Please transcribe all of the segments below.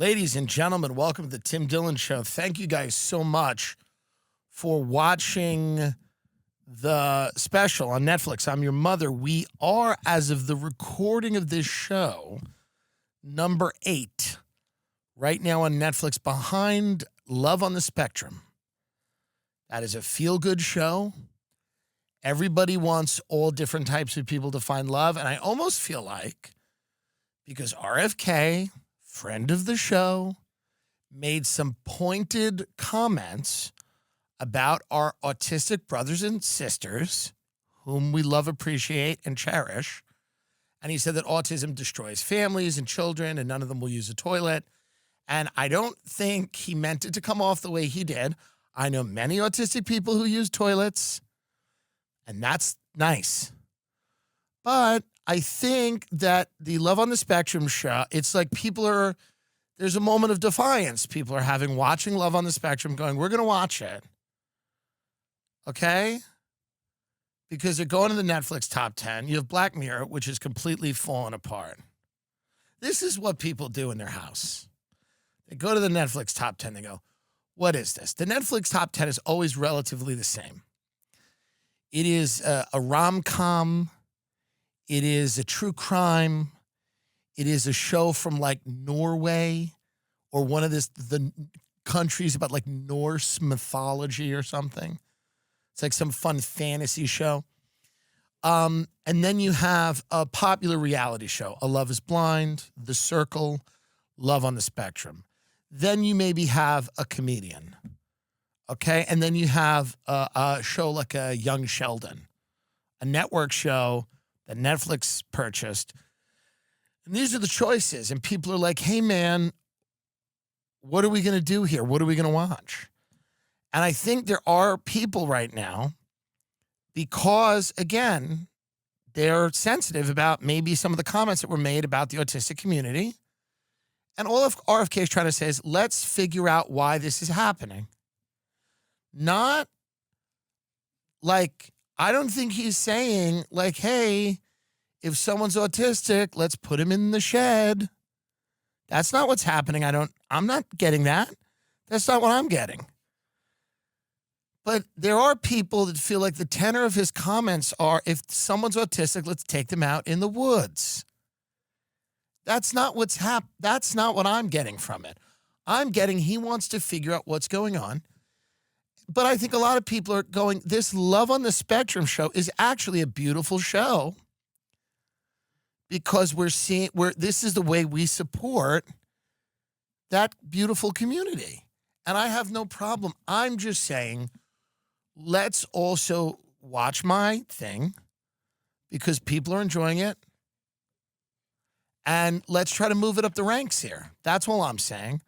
Ladies and gentlemen, welcome to the Tim Dillon Show. Thank you guys so much for watching the special on Netflix, I'm Your Mother. We are, as of the recording of this show, number 8 right now on Netflix, behind Love on the Spectrum. That is a feel-good show. Everybody wants all different types of people to find love, and I almost feel like, because RFK, friend of the show, made some pointed comments about our autistic brothers and sisters, whom we love, appreciate, and cherish. And he said that autism destroys families and children, and none of them will use a toilet. And I don't think he meant it to come off the way he did. I know many autistic people who use toilets, and that's nice. But I think that the Love on the Spectrum show, it's like there's a moment of defiance people are having watching Love on the Spectrum going, we're going to watch it. Okay? Because they're going to the Netflix top 10. You have Black Mirror, which is completely fallen apart. This is what people do in their house. They go to the Netflix top 10. They go, what is this? The Netflix top 10 is always relatively the same. It is a rom-com. It is a true crime. It is a show from like Norway or one of the countries about like Norse mythology or something. It's like some fun fantasy show. And then you have a popular reality show, A Love is Blind, The Circle, Love on the Spectrum. Then you maybe have a comedian, okay? And then you have a show like a Young Sheldon, a network show that Netflix purchased. And these are the choices. And people are like, hey, man, what are we going to do here? What are we going to watch? And I think there are people right now, because, again, they're sensitive about maybe some of the comments that were made about the autistic community. And all of RFK is trying to say is, let's figure out why this is happening. Not like, I don't think he's saying, like, hey, if someone's autistic, let's put him in the shed. That's not what's happening. I'm not getting that. That's not what I'm getting. But there are people that feel like the tenor of his comments are, if someone's autistic, let's take them out in the woods. That's not what's That's not what I'm getting from it. I'm getting he wants to figure out what's going on. But I think a lot of people are going, this Love on the Spectrum show is actually a beautiful show, because this is the way we support that beautiful community. And I have no problem. I'm just saying, let's also watch my thing because people are enjoying it. And let's try to move it up the ranks here. That's all I'm saying.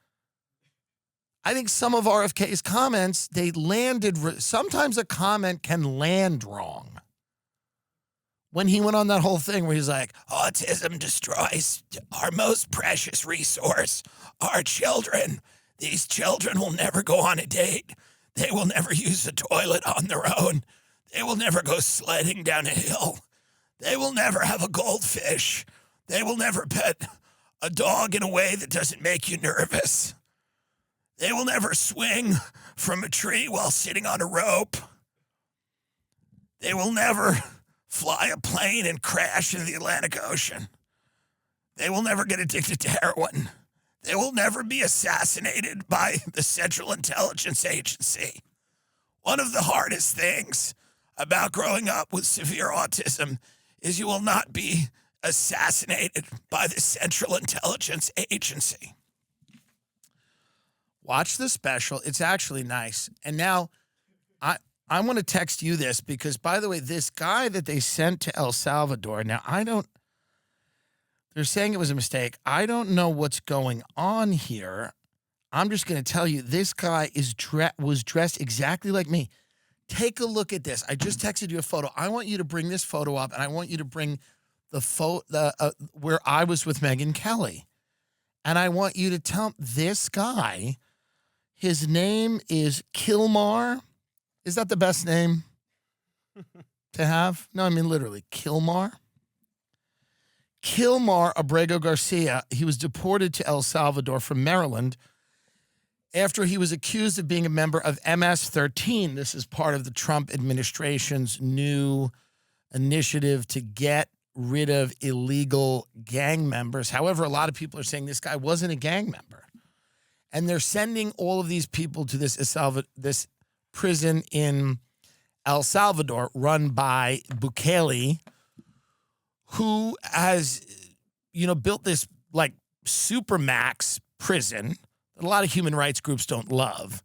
I think some of RFK's comments, they landed. Sometimes a comment can land wrong. When he went on that whole thing where he's like, autism destroys our most precious resource, our children. These children will never go on a date. They will never use a toilet on their own. They will never go sledding down a hill. They will never have a goldfish. They will never pet a dog in a way that doesn't make you nervous. They will never swing from a tree while sitting on a rope. They will never fly a plane and crash into the Atlantic Ocean. They will never get addicted to heroin. They will never be assassinated by the Central Intelligence Agency. One of the hardest things about growing up with severe autism is you will not be assassinated by the Central Intelligence Agency. Watch the special. It's actually nice. And now I want to text you this because, by the way, this guy that they sent to El Salvador, now they're saying it was a mistake. I don't know what's going on here. I'm just going to tell you, this guy was dressed exactly like me. Take a look at this. I just texted you a photo. I want you to bring this photo up, and I want you to bring the where I was with Megyn Kelly. And I want you to tell this guy, his name is Kilmar. Is that the best name to have? No, I mean literally, Kilmar. Kilmar Abrego Garcia. He was deported to El Salvador from Maryland after he was accused of being a member of MS-13. This is part of the Trump administration's new initiative to get rid of illegal gang members. However, a lot of people are saying this guy wasn't a gang member. And they're sending all of these people to this prison in El Salvador run by Bukele, who has, built this like supermax prison that a lot of human rights groups don't love.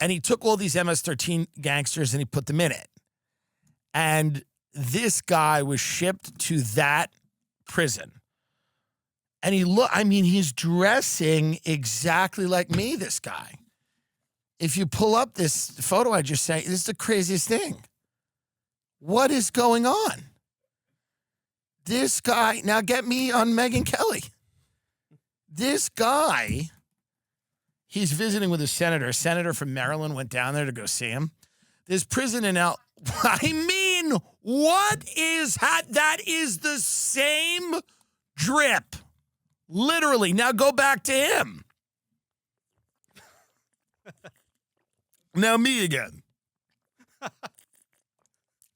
And he took all these MS-13 gangsters and he put them in it. And this guy was shipped to that prison. And he's dressing exactly like me, this guy. If you pull up this photo I just sent, this is the craziest thing. What is going on? This guy, now get me on Megyn Kelly. This guy, he's visiting with a senator. A senator from Maryland went down there to go see him. This prison in what is that is the same drip. Literally. Now go back to him. Now me again.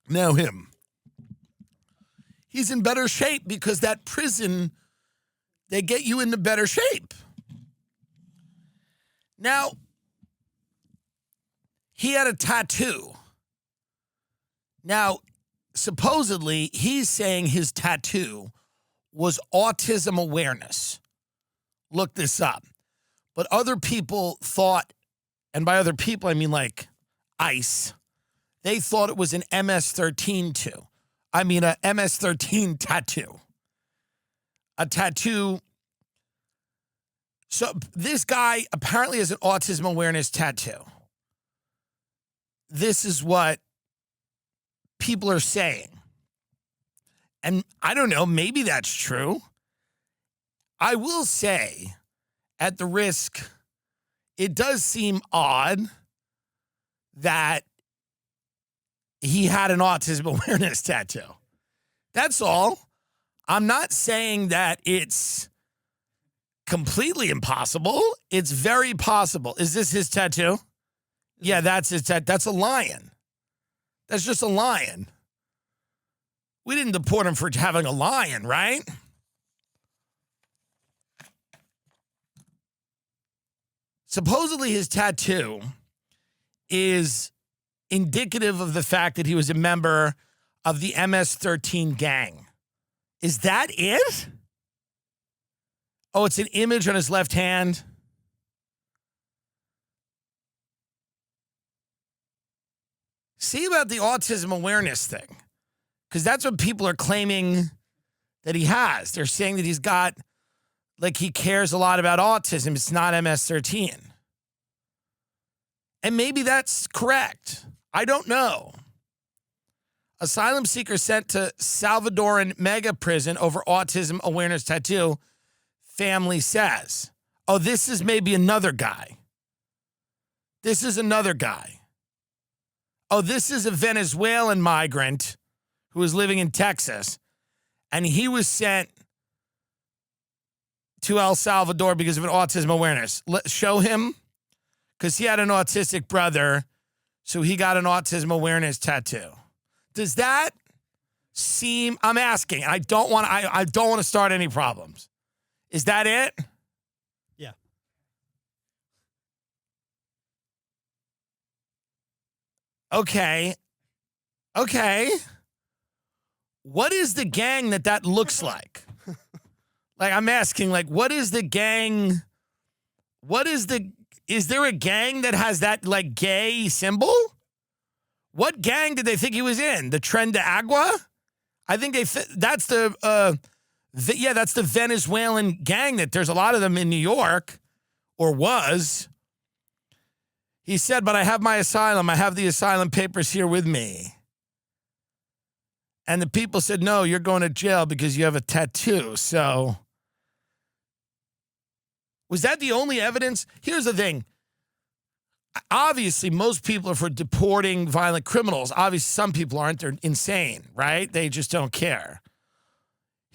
Now him. He's in better shape because that prison, they get you into better shape. Now, he had a tattoo. Now, supposedly, he's saying his tattoo was autism awareness. Look this up. But other people thought, and by other people, I mean like ICE, they thought it was an MS-13 too. I mean, a MS-13 tattoo. A tattoo. So this guy apparently has an autism awareness tattoo. This is what people are saying. And I don't know, maybe that's true. I will say, at the risk, it does seem odd that he had an autism awareness tattoo. That's all. I'm not saying that it's completely impossible. It's very possible. Is this his tattoo? Yeah, that's his tattoo. That's a lion. That's just a lion. We didn't deport him for having a lion, right? Supposedly his tattoo is indicative of the fact that he was a member of the MS-13 gang. Is that it? Oh, it's an image on his left hand. See about the autism awareness thing. Because that's what people are claiming that he has. They're saying that he's got, like he cares a lot about autism. It's not MS-13. And maybe that's correct. I don't know. Asylum seeker sent to Salvadoran mega prison over autism awareness tattoo, family says. Oh, this is maybe another guy. This is another guy. Oh, this is a Venezuelan migrant who was living in Texas, and he was sent to El Salvador because of an autism awareness. Show him, because he had an autistic brother, so he got an autism awareness tattoo. Does that seem? I'm asking. I don't want to start any problems. Is that it? Yeah. Okay. What is the gang that looks like? Like, I'm asking, like, what is the gang? Is there a gang that has that, like, gay symbol? What gang did they think he was in? The Tren de Agua? I think that's the Venezuelan gang that there's a lot of them in New York, or was. He said, but I have my asylum. I have the asylum papers here with me. And the people said, no, you're going to jail because you have a tattoo. So was that the only evidence? Here's the thing. Obviously, most people are for deporting violent criminals. Obviously, some people aren't. They're insane, right? They just don't care.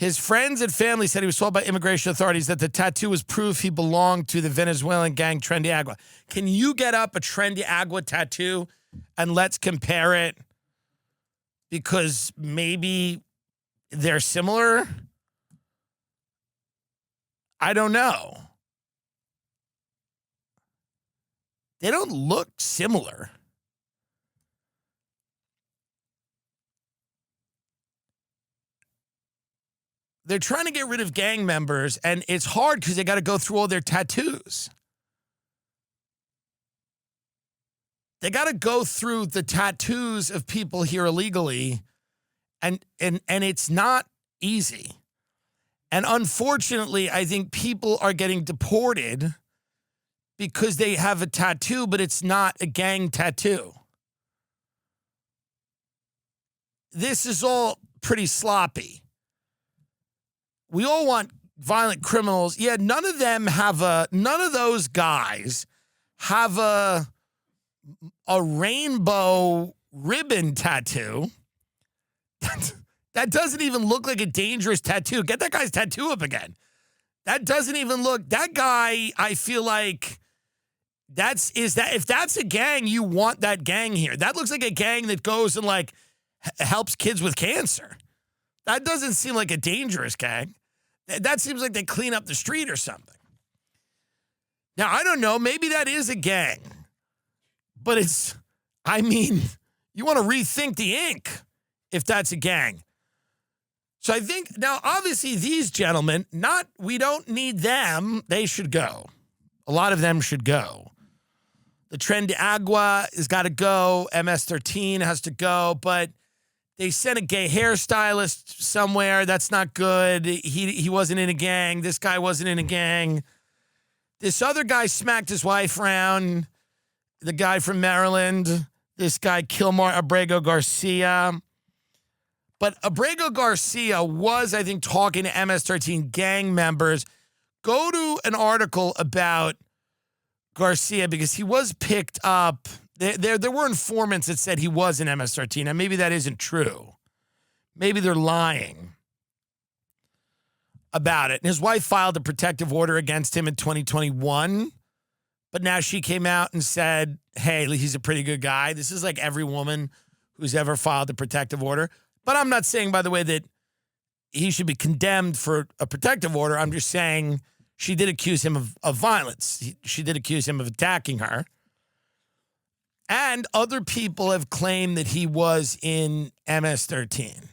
His friends and family said he was told by immigration authorities that the tattoo was proof he belonged to the Venezuelan gang Trendy Agua. Can you get up a Trendy Agua tattoo and let's compare it? Because maybe they're similar? I don't know. They don't look similar. They're trying to get rid of gang members, and it's hard because they got to go through all their tattoos. They got to go through the tattoos of people here illegally, and it's not easy. And unfortunately, I think people are getting deported because they have a tattoo, but it's not a gang tattoo. This is all pretty sloppy. We all want violent criminals. Yeah, none of those guys have a rainbow ribbon tattoo. That doesn't even look like a dangerous tattoo. Get that guy's tattoo up again. That doesn't even look, that guy, I feel like if that's a gang, you want that gang here. That looks like a gang that goes and like helps kids with cancer. That doesn't seem like a dangerous gang. That seems like they clean up the street or something. Now, I don't know. Maybe that is a gang. But you want to rethink the ink if that's a gang. So I think, now, obviously, these gentlemen, we don't need them. They should go. A lot of them should go. The Trendy Agua has got to go. MS-13 has to go. But they sent a gay hairstylist somewhere. That's not good. He wasn't in a gang. This guy wasn't in a gang. This other guy smacked his wife around. The guy from Maryland. This guy, Kilmar Abrego Garcia. But Abrego Garcia was, I think, talking to MS-13 gang members. Go to an article about Garcia because he was picked up. There were informants that said he was in MS-13, and maybe that isn't true. Maybe they're lying about it. And his wife filed a protective order against him in 2021, but now she came out and said, hey, he's a pretty good guy. This is like every woman who's ever filed a protective order. But I'm not saying, by the way, that he should be condemned for a protective order. I'm just saying she did accuse him of violence. She did accuse him of attacking her. And other people have claimed that he was in MS-13.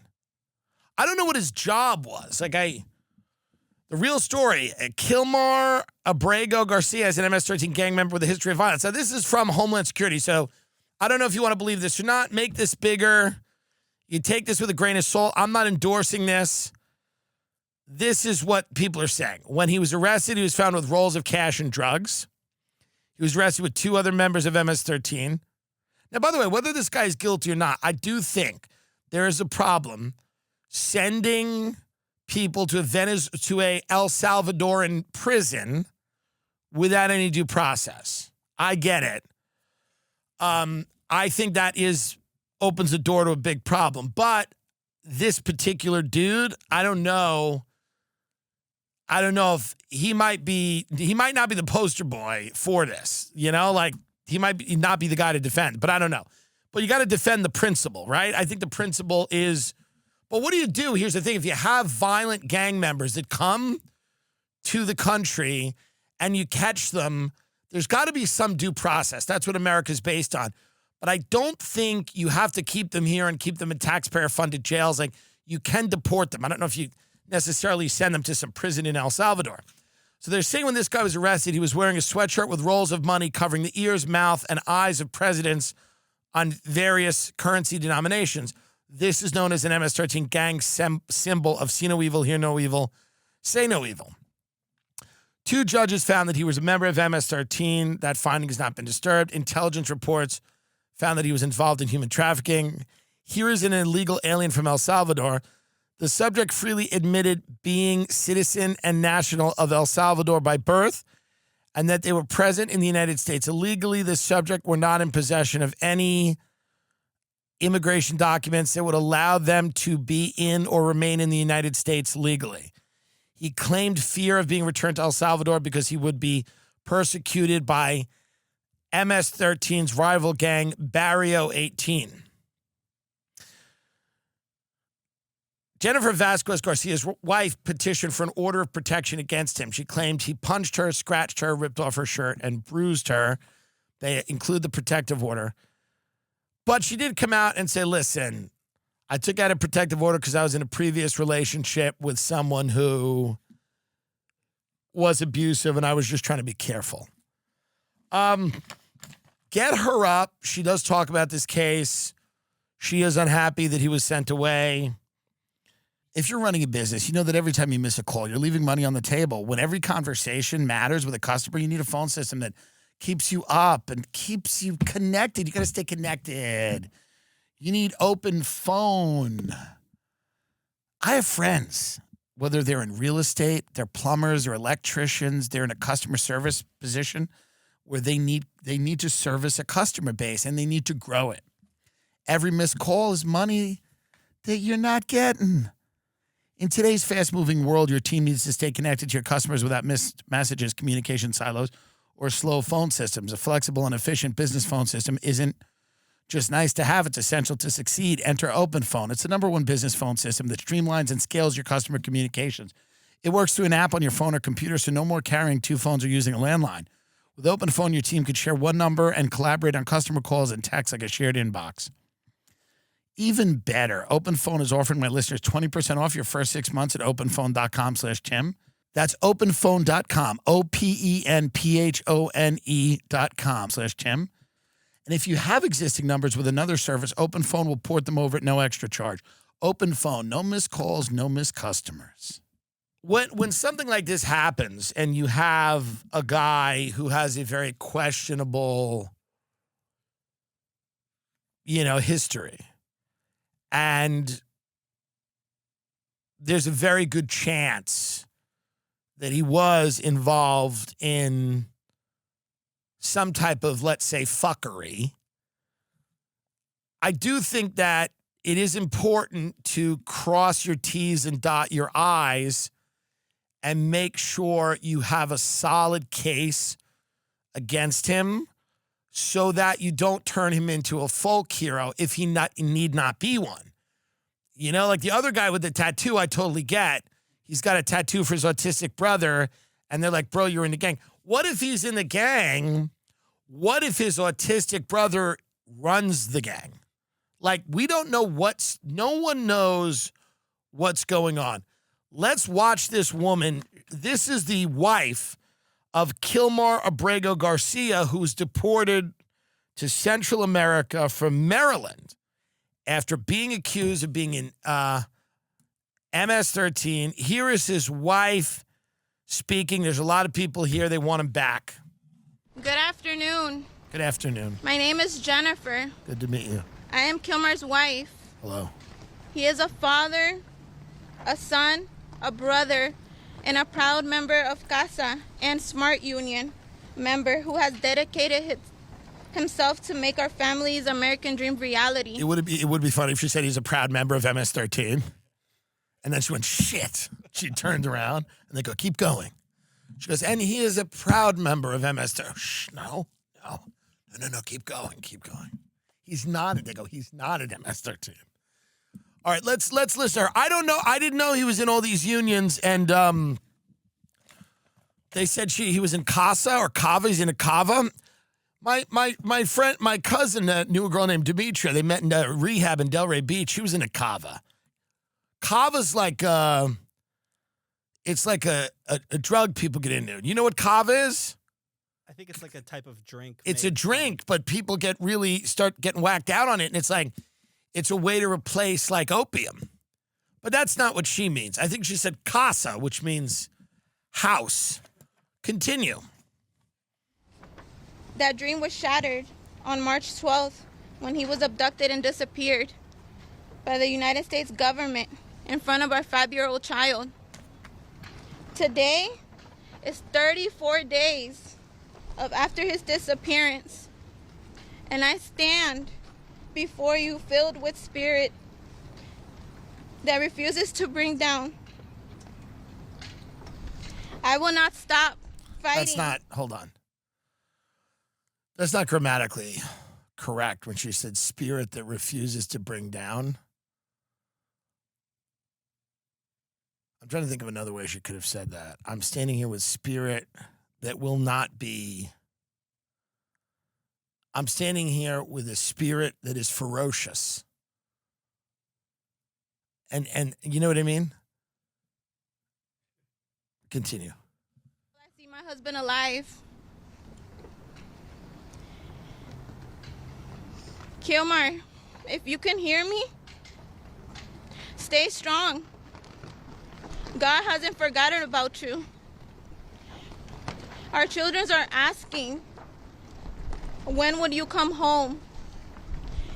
I don't know what his job was. The real story, Kilmar Abrego Garcia is an MS-13 gang member with a history of violence. Now, this is from Homeland Security, so I don't know if you want to believe this or not. Make this bigger. You take this with a grain of salt. I'm not endorsing this. This is what people are saying. When he was arrested, he was found with rolls of cash and drugs. He was arrested with 2 other members of MS-13. Now, by the way, whether this guy is guilty or not, I do think there is a problem sending people to a El Salvadoran prison without any due process. I get it. I think that opens the door to a big problem. But this particular dude, I don't know if he might not be the poster boy for this, he might not be the guy to defend, but I don't know. But you got to defend the principle, right? I think the principle is, but what do you do? Here's the thing. If you have violent gang members that come to the country and you catch them, there's got to be some due process. That's what America's based on. But I don't think you have to keep them here and keep them in taxpayer-funded jails. You can deport them. I don't know if you necessarily send them to some prison in El Salvador. So they're saying when this guy was arrested, he was wearing a sweatshirt with rolls of money covering the ears, mouth, and eyes of presidents on various currency denominations. This is known as an MS-13 gang symbol of see no evil, hear no evil, say no evil. 2 judges found that he was a member of MS-13. That finding has not been disturbed. Intelligence reports found that he was involved in human trafficking. Here is an illegal alien from El Salvador. The subject freely admitted being citizen and national of El Salvador by birth and that they were present in the United States illegally. The subject were not in possession of any immigration documents that would allow them to be in or remain in the United States legally. He claimed fear of being returned to El Salvador because he would be persecuted by MS-13's rival gang, Barrio 18. Jennifer Vasquez Garcia's wife petitioned for an order of protection against him. She claimed he punched her, scratched her, ripped off her shirt, and bruised her. They include the protective order. But she did come out and say, listen, I took out a protective order because I was in a previous relationship with someone who was abusive, and I was just trying to be careful. Get her up. She does talk about this case. She is unhappy that he was sent away. If you're running a business, you know that every time you miss a call, you're leaving money on the table. When every conversation matters with a customer, you need a phone system that keeps you up and keeps you connected. You got to stay connected. You need OpenPhone. I have friends, whether they're in real estate, they're plumbers or electricians, they're in a customer service position where they need to service a customer base and they need to grow it. Every missed call is money that you're not getting. In today's fast-moving world, your team needs to stay connected to your customers without missed messages, communication silos, or slow phone systems. A flexible and efficient business phone system isn't just nice to have. It's essential to succeed. Enter OpenPhone. It's the #1 business phone system that streamlines and scales your customer communications. It works through an app on your phone or computer, so no more carrying 2 phones or using a landline. With OpenPhone, your team could share one number and collaborate on customer calls and texts like a shared inbox. Even better, OpenPhone is offering my listeners 20% off your first 6 months at openphone.com/Tim. That's openphone.com, openphone.com/Tim. And if you have existing numbers with another service, OpenPhone will port them over at no extra charge. OpenPhone, no missed calls, no missed customers. When something like this happens and you have a guy who has a very questionable, history, and there's a very good chance that he was involved in some type of, let's say, fuckery, I do think that it is important to cross your T's and dot your I's and make sure you have a solid case against him so that you don't turn him into a folk hero if he need not be one. Like the other guy with the tattoo, I totally get. He's got a tattoo for his autistic brother, and they're like, bro, you're in the gang. What if he's in the gang? What if his autistic brother runs the gang? Like, we don't know no one knows what's going on. Let's watch this woman. This is the wife of Kilmar Abrego Garcia, who's deported to Central America from Maryland after being accused of being in MS-13. Here is his wife speaking. There's a lot of people here. They want him back. Good afternoon. Good afternoon. My name is Jennifer. Good to meet you. I am Kilmar's wife. Hello. He is a father, a son, a brother, and a proud member of CASA and Smart Union member who has dedicated himself to make our family's American dream reality. It would be funny if she said he's a proud member of MS-13. And then she went, shit. She turned around, and they go, keep going. She goes, and he is a proud member of MS-13. Shh, no, keep going. He's not. They go, he's not at MS-13. All right, let's listen to her. I don't know. I didn't know he was in all these unions, and they said he was in CASA or CAVA. He's in a CAVA. My friend, my cousin knew a girl named Demetria. They met in rehab in Delray Beach. She was in a CAVA. CAVA's like it's like a drug people get into. You know what CAVA is? I think it's like a type of drink. It's a drink, but people start getting whacked out on it, and it's like it's a way to replace like opium. But that's not what she means. I think she said casa, which means house. Continue. That dream was shattered on March 12th when he was abducted and disappeared by the United States government in front of our 5-year-old child. Today is 34 days after his disappearance, and I stand before you filled with spirit that refuses to bring down. I will not stop fighting. Hold on. That's not grammatically correct when she said spirit that refuses to bring down. I'm trying to think of another way she could have said that. I'm standing here with spirit that will not be. I'm standing here with a spirit that is ferocious. And you know what I mean? Continue. I see my husband alive. Kilmar, if you can hear me, stay strong. God hasn't forgotten about you. Our children are asking, when would you come home?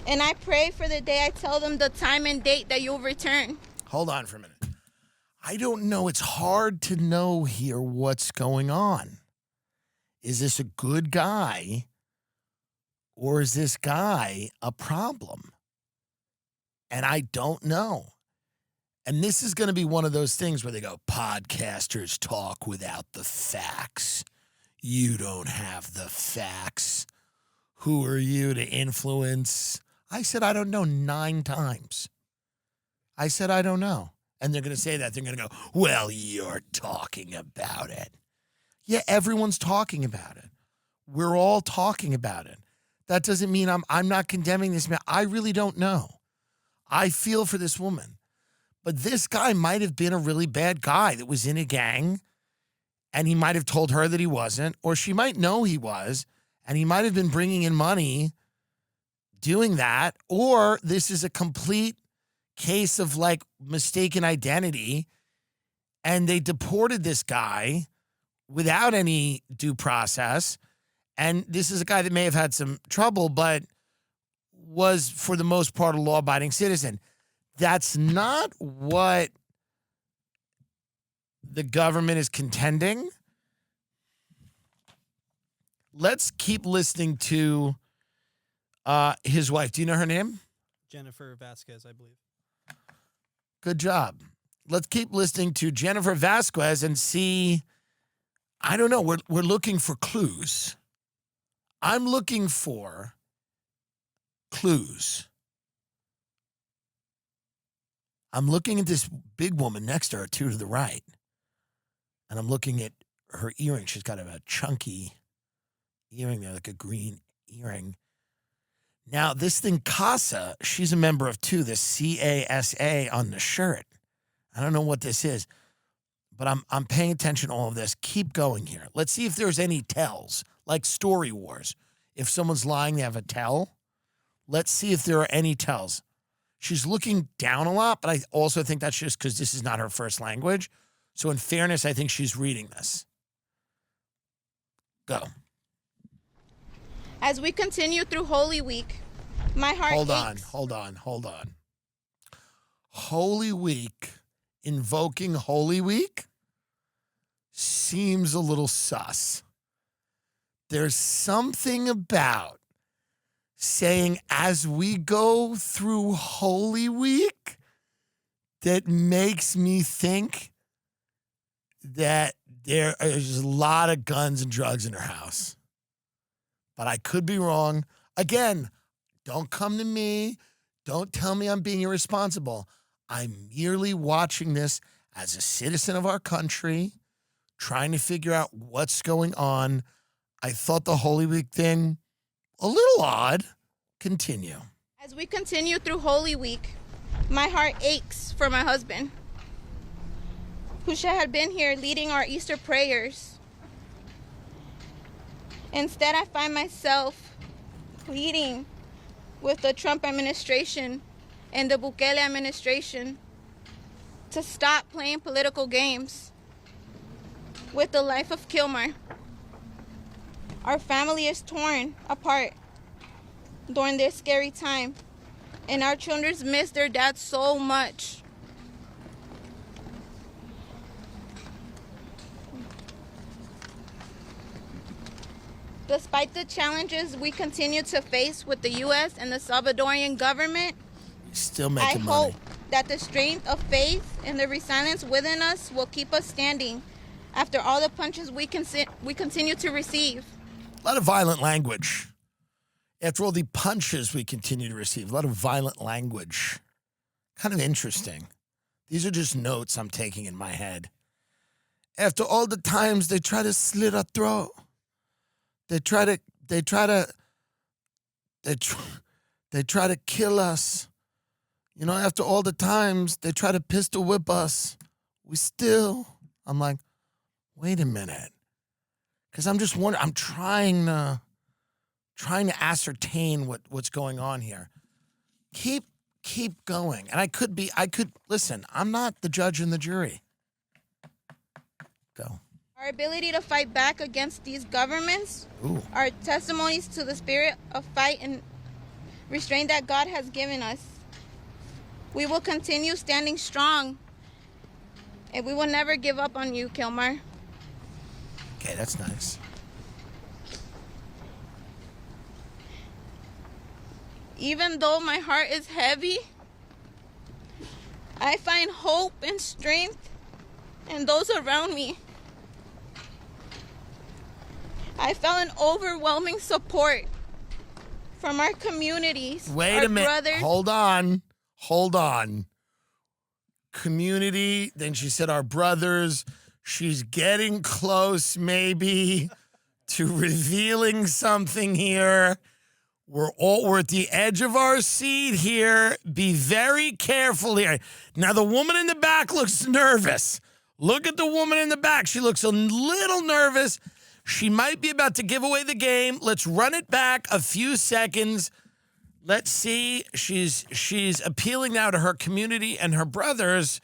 And I pray for the day I tell them the time and date that you'll return. Hold on for a minute. I don't know. It's hard to know here what's going on. Is this a good guy? Or is this guy a problem? And I don't know. And this is going to be one of those things where they go, podcasters talk without the facts. You don't have the facts. Who are you to influence? I said, I don't know 9 times. I said, I don't know. And they're going to say that. They're going to go, well, you're talking about it. Yeah, everyone's talking about it. We're all talking about it. That doesn't mean I'm not condemning this man. I really don't know. I feel for this woman. But this guy might have been a really bad guy that was in a gang, and he might have told her that he wasn't, or she might know he was, and he might have been bringing in money doing that, or this is a complete case of like mistaken identity, and they deported this guy without any due process. And this is a guy that may have had some trouble, but was, for the most part, a law-abiding citizen. That's not what the government is contending. Let's keep listening to his wife. Do you know her name? Jennifer Vasquez, I believe. Good job. Let's keep listening to Jennifer Vasquez and see. I don't know. We're looking for clues. I'm looking for clues. I'm looking at this big woman next to her, 2 to the right. And I'm looking at her earring. She's got a chunky earring there, like a green earring. Now, this thing, CASA, she's a member of 2, the CASA on the shirt. I don't know what this is, but I'm paying attention to all of this. Keep going here. Let's see if there's any tells, like Story Wars. If someone's lying, they have a tell. Let's see if there are any tells. She's looking down a lot, but I also think that's just because this is not her first language. So in fairness, I think she's reading this. Go. As we continue through Holy Week, my heart aches. Hold on. Holy Week, invoking Holy Week seems a little sus. There's something about saying as we go through Holy Week that makes me think that there is a lot of guns and drugs in her house. But I could be wrong. Again, don't come to me. Don't tell me I'm being irresponsible. I'm merely watching this as a citizen of our country, trying to figure out what's going on. I thought the Holy Week thing, a little odd. Continue. As we continue through Holy Week, my heart aches for my husband, who should have been here leading our Easter prayers. Instead, I find myself pleading with the Trump administration and the Bukele administration to stop playing political games with the life of Kilmar. Our family is torn apart during this scary time, and our children miss their dad so much. Despite the challenges we continue to face with the U.S. and the Salvadorian government, Still I making money. hope that the strength of faith and the resilience within us will keep us standing after all the punches we continue to receive. A lot of violent language. After all the punches we continue to receive, a lot of violent language. Kind of interesting. These are just notes I'm taking in my head. After all the times they try to slit our throat, they try to kill us. You know, after all the times they try to pistol whip us, I'm like, wait a minute. Because I'm just wondering, I'm trying to ascertain what's going on here. Keep going. And I could listen, I'm not the judge and the jury. Go. Our ability to fight back against these governments are testimonies to the spirit of fight and restraint that God has given us. We will continue standing strong, and we will never give up on you, Kilmar. Okay, that's nice. Even though my heart is heavy, I find hope and strength in those around me. I felt an overwhelming support from our communities. Wait a minute. Brothers. Hold on. Community, then she said our brothers. She's getting close, maybe, to revealing something here. We're at the edge of our seat here. Be very careful here. Now, the woman in the back looks nervous. Look at the woman in the back. She looks a little nervous. She might be about to give away the game. Let's run it back a few seconds. Let's see. She's appealing now to her community and her brothers.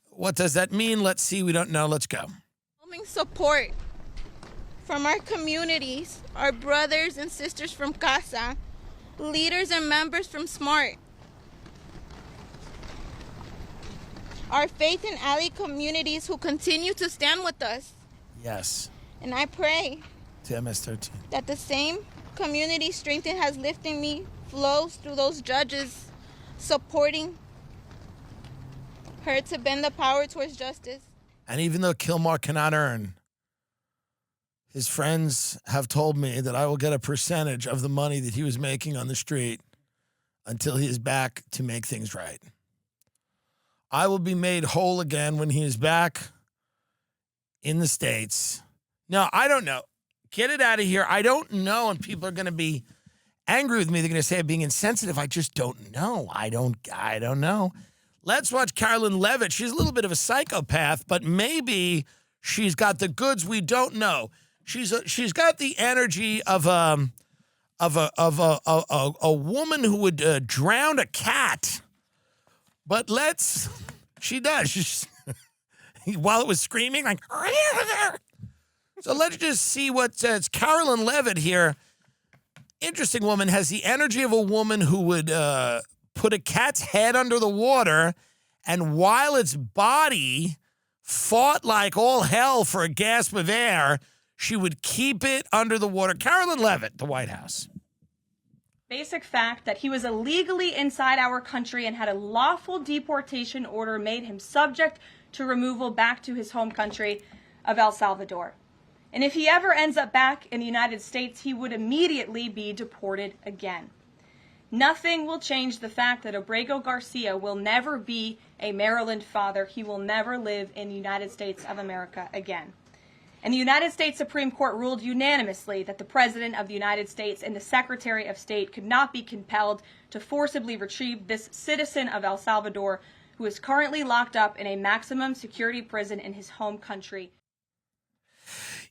What does that mean? Let's see. We don't know. Let's go. Support from our communities, our brothers and sisters from CASA, leaders and members from SMART, our faith and ally communities who continue to stand with us. Yes. And I pray to MS-13 that the same community strength that has lifted me flows through those judges supporting her to bend the power towards justice. And even though Kilmar cannot earn, his friends have told me that I will get a percentage of the money that he was making on the street until he is back to make things right. I will be made whole again when he is back in the States. No, I don't know. Get it out of here. I don't know, and people are going to be angry with me. They're going to say I'm being insensitive. I just don't know. I don't know. Let's watch Carolyn Levitt. She's a little bit of a psychopath, but maybe she's got the goods we don't know. She's got the energy of a woman who would drown a cat. But she does. She's, while it was screaming, like. So let's just see what says. Carolyn Levitt here, interesting woman, has the energy of a woman who would put a cat's head under the water, and while its body fought like all hell for a gasp of air, she would keep it under the water. Carolyn Levitt, the White House. Basic fact that he was illegally inside our country and had a lawful deportation order made him subject to removal back to his home country of El Salvador. And if he ever ends up back in the United States, he would immediately be deported again. Nothing will change the fact that Abrego Garcia will never be a Maryland father. He will never live in the United States of America again. And the United States Supreme Court ruled unanimously that the President of the United States and the Secretary of State could not be compelled to forcibly retrieve this citizen of El Salvador who is currently locked up in a maximum security prison in his home country.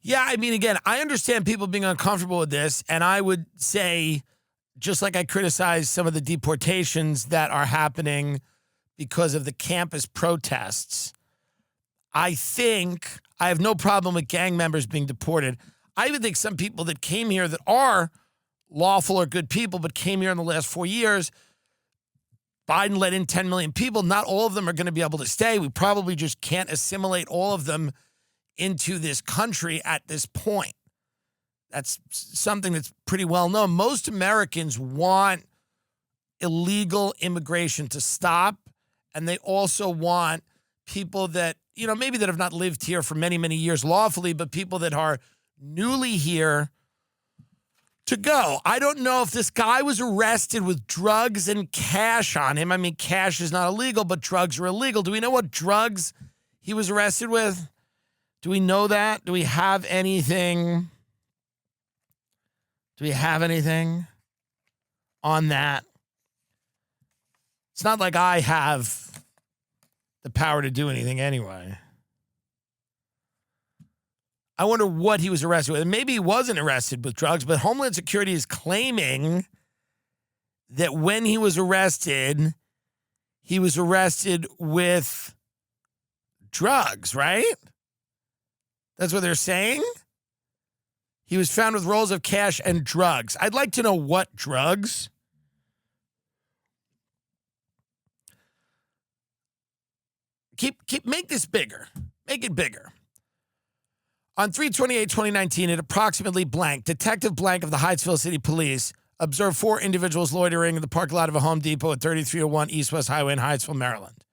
Yeah, I mean, again, I understand people being uncomfortable with this, and I would say, just like I criticize some of the deportations that are happening because of the campus protests, I think I have no problem with gang members being deported. I even think some people that came here that are lawful or good people but came here in the last 4 years, Biden let in 10 million people. Not all of them are going to be able to stay. We probably just can't assimilate all of them into this country at this point. That's something that's pretty well known. Most Americans want illegal immigration to stop, and they also want people that, maybe that have not lived here for many, many years lawfully, but people that are newly here to go. I don't know if this guy was arrested with drugs and cash on him. I mean, cash is not illegal, but drugs are illegal. Do we know what drugs he was arrested with? Do we know that? Do we have anything? Do we have anything on that? It's not like I have the power to do anything anyway. I wonder what he was arrested with. And maybe he wasn't arrested with drugs, but Homeland Security is claiming that when he was arrested with drugs, right? That's what they're saying? He was found with rolls of cash and drugs. I'd like to know what drugs. Make this bigger. Make it bigger. On 3/28/2019, at approximately blank, Detective Blank of the Hyattsville City Police observed 4 individuals loitering in the parking lot of a Home Depot at 3301 East West Highway in Hyattsville, Maryland.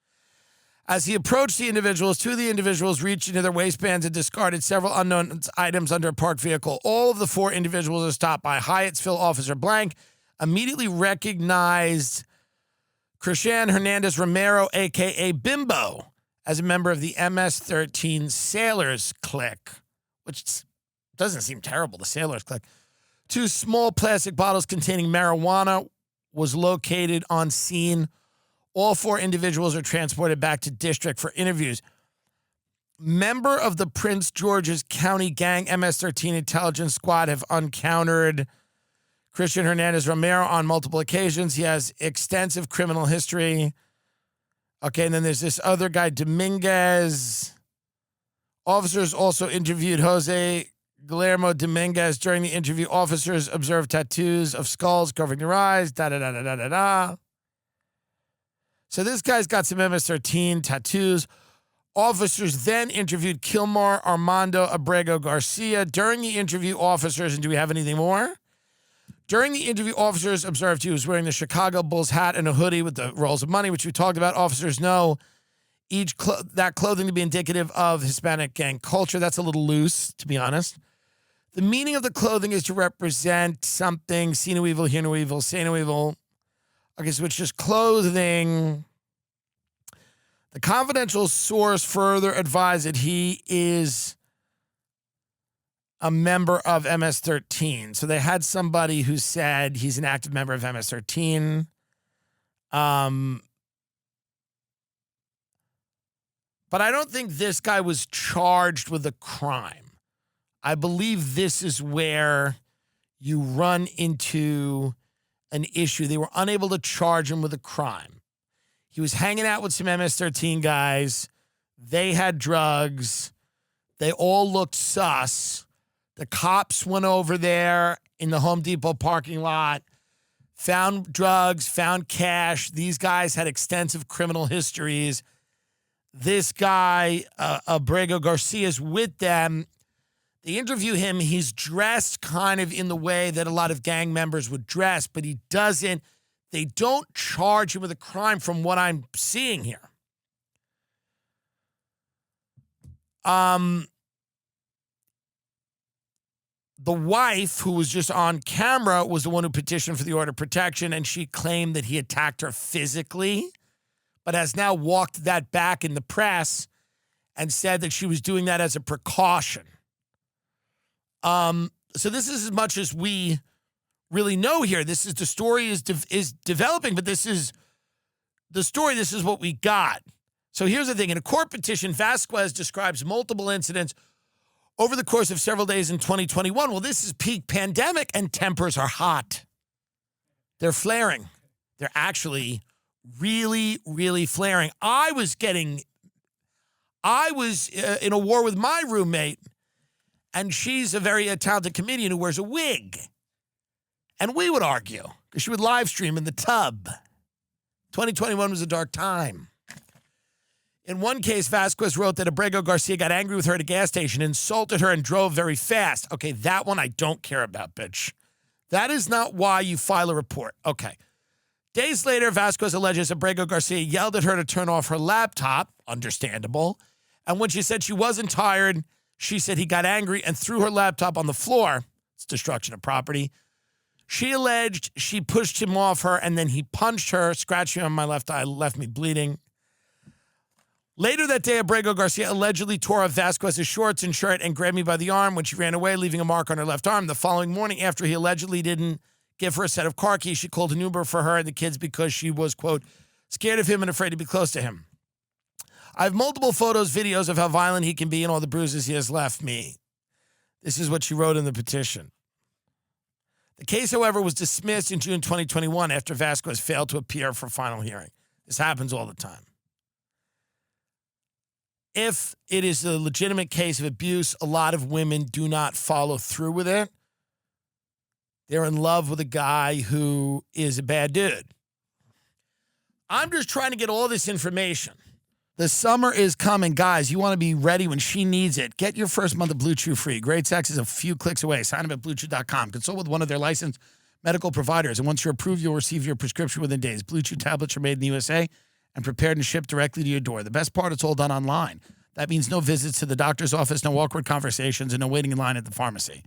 As he approached the individuals, 2 of the individuals reached into their waistbands and discarded several unknown items under a parked vehicle. All of the 4 individuals are stopped by Hyattsville Officer Blank, immediately recognized Christian Hernandez Romero, a.k.a. Bimbo, as a member of the MS-13 Sailors Clique, which doesn't seem terrible, the Sailors Clique. 2 small plastic bottles containing marijuana was located on scene. All 4 individuals are transported back to district for interviews. Member of the Prince George's County Gang MS-13 Intelligence Squad have encountered Christian Hernandez Romero on multiple occasions. He has extensive criminal history. Okay, and then there's this other guy, Dominguez. Officers also interviewed Jose Guillermo Dominguez. During the interview, officers observed tattoos of skulls covering their eyes, da-da-da-da-da-da-da. So this guy's got some MS-13 tattoos. Officers then interviewed Kilmar Abrego Garcia. During the interview, officers, and do we have anything more? During the interview, officers observed he was wearing the Chicago Bulls hat and a hoodie with the rolls of money, which we talked about. Officers know that clothing to be indicative of Hispanic gang culture. That's a little loose, to be honest. The meaning of the clothing is to represent something. See no evil, hear no evil, say no evil. Okay, so it's just clothing. The confidential source further advised that he is a member of MS-13. So they had somebody who said he's an active member of MS-13. But I don't think this guy was charged with a crime. I believe this is where you run into an issue. They were unable to charge him with a crime. He was hanging out with some MS-13 guys. They had drugs. They all looked sus. The cops went over there in the Home Depot parking lot, found drugs, found cash. These guys had extensive criminal histories. This guy, Abrego Garcia, is with them. They interview him. He's dressed kind of in the way that a lot of gang members would dress, but he doesn't. They don't charge him with a crime from what I'm seeing here. The wife, who was just on camera, was the one who petitioned for the order of protection, and she claimed that he attacked her physically, but has now walked that back in the press and said that she was doing that as a precaution. So this is as much as we really know here. This is the story is developing, but this is the story. This is what we got. So here's the thing. In a court petition, Vasquez describes multiple incidents over the course of several days in 2021. Well, this is peak pandemic, and tempers are hot. They're flaring. They're actually really, really flaring. I was in a war with my roommate, and she's a very talented comedian who wears a wig. And we would argue because she would live stream in the tub. 2021 was a dark time. In one case, Vasquez wrote that Abrego Garcia got angry with her at a gas station, insulted her, and drove very fast. Okay, that one I don't care about, bitch. That is not why you file a report. Okay. Days later, Vasquez alleges Abrego Garcia yelled at her to turn off her laptop, understandable, and when she said she wasn't tired, she said he got angry and threw her laptop on the floor. It's destruction of property. She alleged she pushed him off her, and then he punched her, scratched me on my left eye, left me bleeding. Later that day, Abrego Garcia allegedly tore off Vasquez's shorts and shirt and grabbed me by the arm when she ran away, leaving a mark on her left arm. The following morning, after he allegedly didn't give her a set of car keys, she called an Uber for her and the kids because she was, quote, scared of him and afraid to be close to him. I have multiple photos, videos of how violent he can be and all the bruises he has left me. This is what she wrote in the petition. The case, however, was dismissed in June 2021 after Vasquez failed to appear for final hearing. This happens all the time. If it is a legitimate case of abuse, a lot of women do not follow through with it. They're in love with a guy who is a bad dude. I'm just trying to get all this information. The summer is coming. Guys, you want to be ready when she needs it. Get your first month of Blue Chew free. Great sex is a few clicks away. Sign up at BlueChew.com. Consult with one of their licensed medical providers. And once you're approved, you'll receive your prescription within days. Blue Chew tablets are made in the USA and prepared and shipped directly to your door. The best part, it's all done online. That means no visits to the doctor's office, no awkward conversations, and no waiting in line at the pharmacy.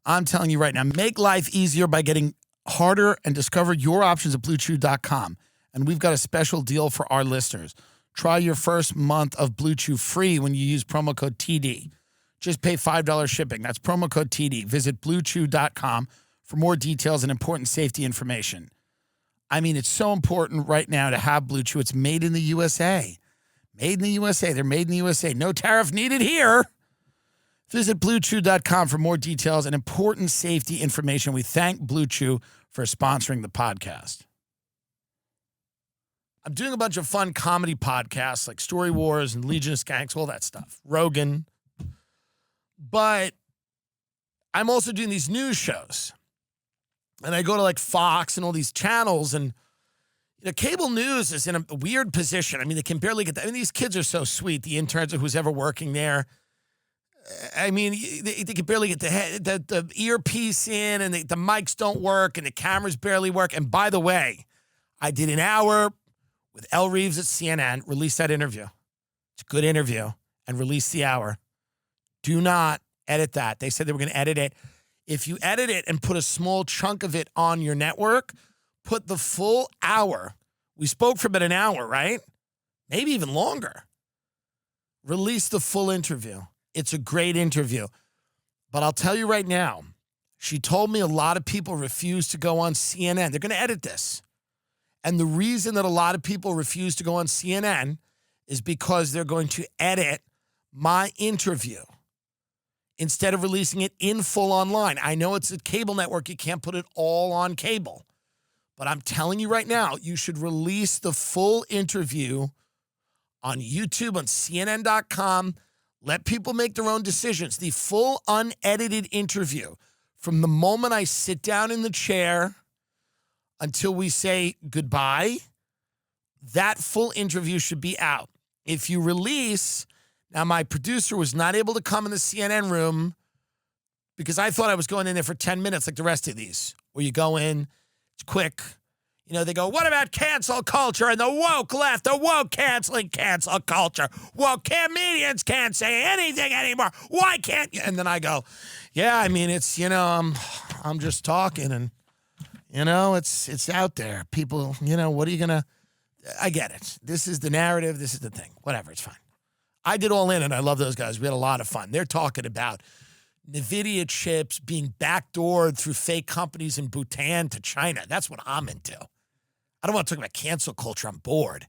I'm telling you right now, make life easier by getting harder and discover your options at BlueChew.com. And we've got a special deal for our listeners. Try your first month of Blue Chew free when you use promo code TD. Just pay $5 shipping. That's promo code TD. Visit BlueChew.com for more details and important safety information. I mean, it's so important right now to have Blue Chew. It's made in the USA. Made in the USA. They're made in the USA. No tariff needed here. Visit BlueChew.com for more details and important safety information. We thank Blue Chew for sponsoring the podcast. I'm doing a bunch of fun comedy podcasts like Story Wars and Legion of Skanks, all that stuff. Rogan. But I'm also doing these news shows. And I go to like Fox and all these channels, and you know, cable news is in a weird position. I mean, they can barely get that. I mean, these kids are so sweet, the interns or who's ever working there. I mean, they can barely get the earpiece in, and the mics don't work, and the cameras barely work. And by the way, I did an hour with Elle Reeves at CNN, released that interview. It's a good interview, and release the hour. Do not edit that. They said they were going to edit it. If you edit it and put a small chunk of it on your network, put the full hour. We spoke for about an hour, right? Maybe even longer. Release the full interview. It's a great interview. But I'll tell you right now, she told me a lot of people refuse to go on CNN. They're going to edit this. And the reason that a lot of people refuse to go on CNN is because they're going to edit my interview instead of releasing it in full online. I know it's a cable network. You can't put it all on cable. But I'm telling you right now, you should release the full interview on YouTube, on CNN.com. Let people make their own decisions. The full unedited interview from the moment I sit down in the chair until we say goodbye, that full interview should be out. If you release, now my producer was not able to come in the CNN room because I thought I was going in there for 10 minutes like the rest of these, where you go in, it's quick. You know, they go, what about cancel culture and the woke left, the woke canceling cancel culture? Well, comedians can't say anything anymore. Why can't you? And then I go, yeah, I mean, it's, you know, I'm just talking, and, you know, it's out there. People, you know, what are you going to, I get it. This is the narrative. This is the thing. Whatever, it's fine. I did All In, and I love those guys. We had a lot of fun. They're talking about NVIDIA chips being backdoored through fake companies in Bhutan to China. That's what I'm into. I don't want to talk about cancel culture. I'm bored.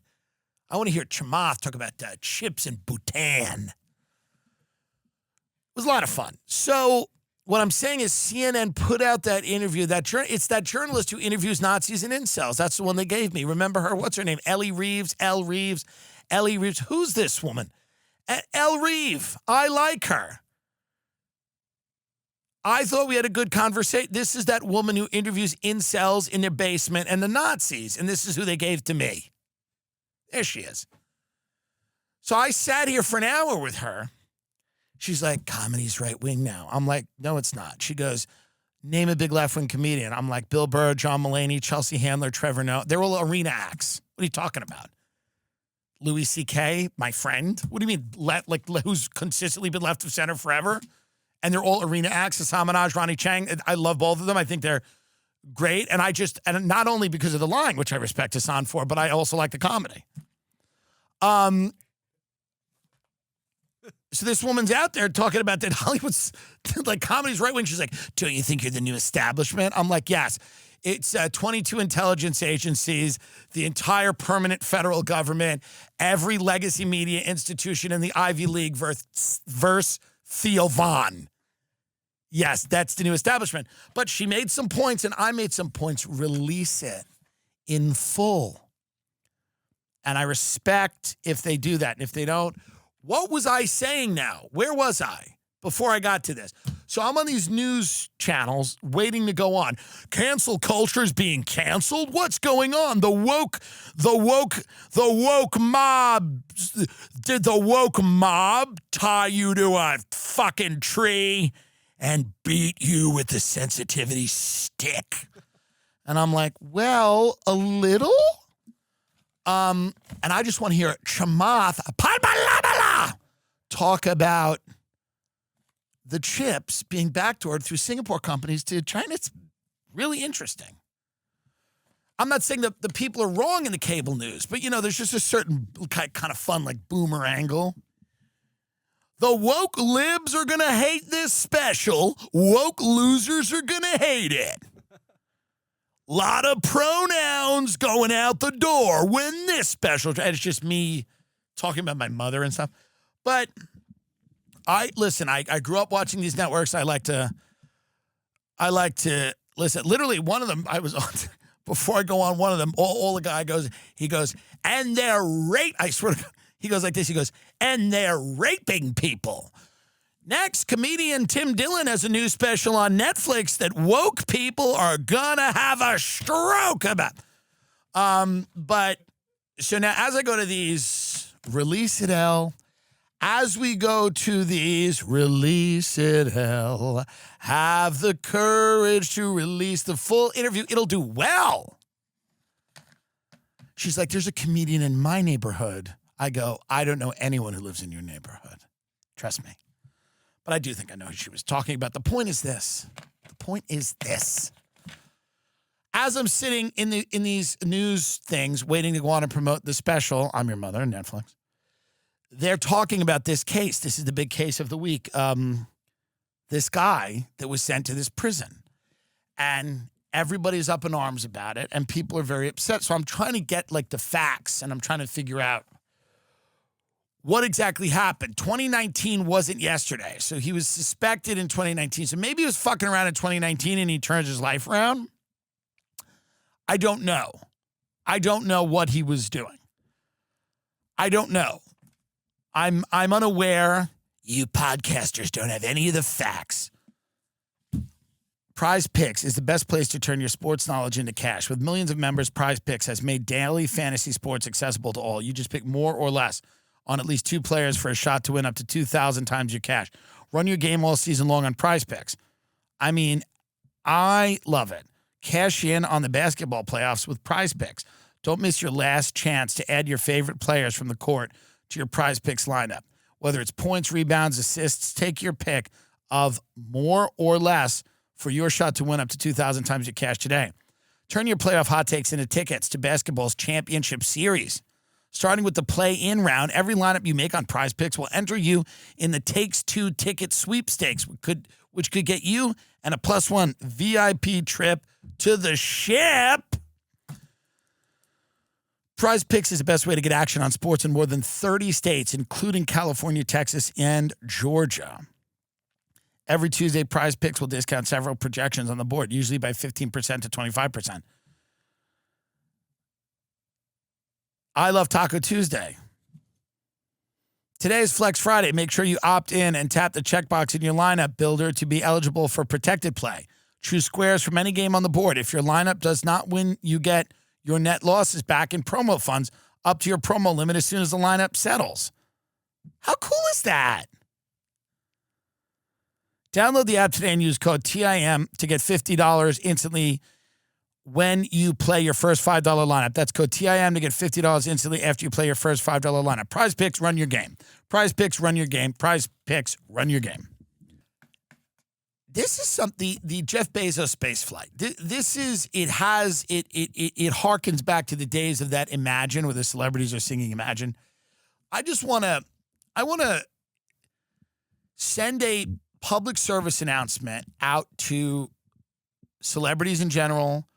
I want to hear Chamath talk about chips in Bhutan. It was a lot of fun. So what I'm saying is CNN put out that interview. It's that journalist who interviews Nazis and incels. That's the one they gave me. Remember her? What's her name? Ellie Reeves. Who's this woman? Elle Reeve. I like her. I thought we had a good conversation. This is that woman who interviews incels in their basement and the Nazis, and this is who they gave to me. There she is. So I sat here for an hour with her. She's like, comedy's right wing now. I'm like, no, it's not. She goes, name a big left wing comedian. I'm like, Bill Burr, John Mulaney, Chelsea Handler, Trevor Noah. They're all arena acts. What are you talking about? Louis C.K., my friend. What do you mean? Who's consistently been left of center forever? And they're all arena acts. Hasan Minhaj, Ronnie Chang. I love both of them. I think they're great. And not only because of the line, which I respect Hasan for, but I also like the comedy. So this woman's out there talking about that Hollywood's like comedy's right wing. She's like, don't you think you're the new establishment? I'm like, yes. It's 22 intelligence agencies, the entire permanent federal government, every legacy media institution in the Ivy League verse Theo Von. Yes, that's the new establishment. But she made some points and I made some points. Release it in full. And I respect if they do that. And if they don't, what was I saying now? Where was I before I got to this? So I'm on these news channels waiting to go on. Cancel culture is being canceled. What's going on? The woke mob. Did the woke mob tie you to a fucking tree and beat you with the sensitivity stick? And I'm like, well, a little. And I just want to hear Chamath talk about the chips being backdoored through Singapore companies to China. It's really interesting. I'm not saying that the people are wrong in the cable news, but, there's just a certain kind of fun, like, boomer angle. The woke libs are going to hate this special. Woke losers are going to hate it. Lot of pronouns going out the door when this special. And it's just me talking about my mother and stuff. But I grew up watching these networks. I like to listen. Literally, one of them, I was on, before I go on one of them, all the guy goes, he goes, and they're I swear to God, he goes like this, he goes, and they're raping people. Next, comedian Tim Dillon has a new special on Netflix that woke people are gonna have a stroke about. But so now as I go to these, release it hell. As we go to these, release it hell. Have the courage to release the full interview. It'll do well. She's like, there's a comedian in my neighborhood. I go, I don't know anyone who lives in your neighborhood. Trust me. But I do think I know who she was talking about. The point is this. As I'm sitting in these news things, waiting to go on and promote the special, I'm Your Mother on Netflix, they're talking about this case. This is the big case of the week. This guy that was sent to this prison. And everybody's up in arms about it, and people are very upset. So I'm trying to get, the facts, and I'm trying to figure out what exactly happened. 2019 wasn't yesterday. So he was suspected in 2019. So maybe he was fucking around in 2019 and he turned his life around. I don't know. I don't know what he was doing. I don't know. I'm unaware. You podcasters don't have any of the facts. Prize Picks is the best place to turn your sports knowledge into cash. With millions of members, Prize Picks has made daily fantasy sports accessible to all. You just pick more or less on at least 2 players for a shot to win up to 2,000 times your cash. Run your game all season long on Prize Picks. I mean, I love it. Cash in on the basketball playoffs with Prize Picks. Don't miss your last chance to add your favorite players from the court to your Prize Picks lineup. Whether it's points, rebounds, assists, take your pick of more or less for your shot to win up to 2,000 times your cash today. Turn your playoff hot takes into tickets to basketball's championship series. Starting with the play-in round, every lineup you make on Prize Picks will enter you in the Takes-Two ticket sweepstakes, which could get you and a +1 VIP trip to the ship. Prize Picks is the best way to get action on sports in more than 30 states, including California, Texas, and Georgia. Every Tuesday, Prize Picks will discount several projections on the board, usually by 15% to 25%. I love Taco Tuesday. Today is Flex Friday. Make sure you opt in and tap the checkbox in your lineup builder to be eligible for protected play. Choose squares from any game on the board. If your lineup does not win, you get your net losses back in promo funds up to your promo limit as soon as the lineup settles. How cool is that? Download the app today and use code TIM to get $50 instantly when you play your first $5 lineup. That's code TIM to get $50 instantly after you play your first $5 lineup. Prize Picks, run your game. Prize Picks, run your game. Prize Picks, run your game. This is something, the Jeff Bezos space flight. This is, it harkens back to the days of that Imagine, where the celebrities are singing Imagine. I want to send a public service announcement out to celebrities in general,